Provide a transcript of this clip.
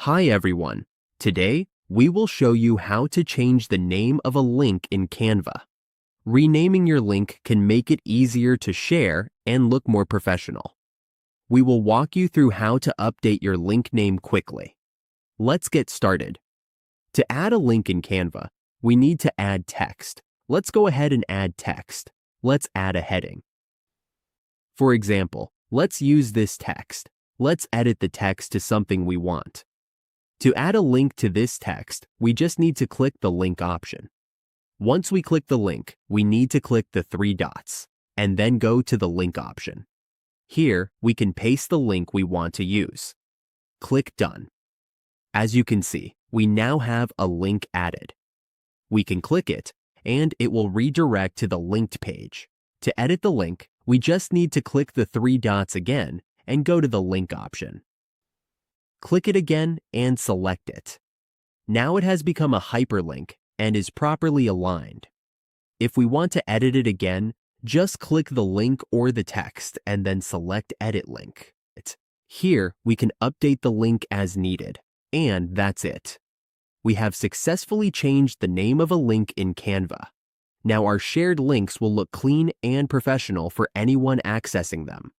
Hi everyone. Today, we will show you how to change the name of a link in Canva. Renaming your link can make it easier to share and look more professional. We will walk you through how to update your link name quickly. Let's get started. To add a link in Canva, we need to add text. Let's go ahead and add text. Let's add a heading. For example, let's use this text. Let's edit the text to something we want. To add a link to this text, we just need to click the link option. Once we click the link, we need to click the three dots and then go to the link option. Here, we can paste the link we want to use. Click Done. As you can see, we now have a link added. We can click it, and it will redirect to the linked page. To edit the link, we just need to click the three dots again and go to the link option. Click it again and select it. Now it has become a hyperlink and is properly aligned. If we want to edit it again, just click the link or the text and then select Edit Link. Here, we can update the link as needed, and that's it. We have successfully changed the name of a link in Canva. Now our shared links will look clean and professional for anyone accessing them.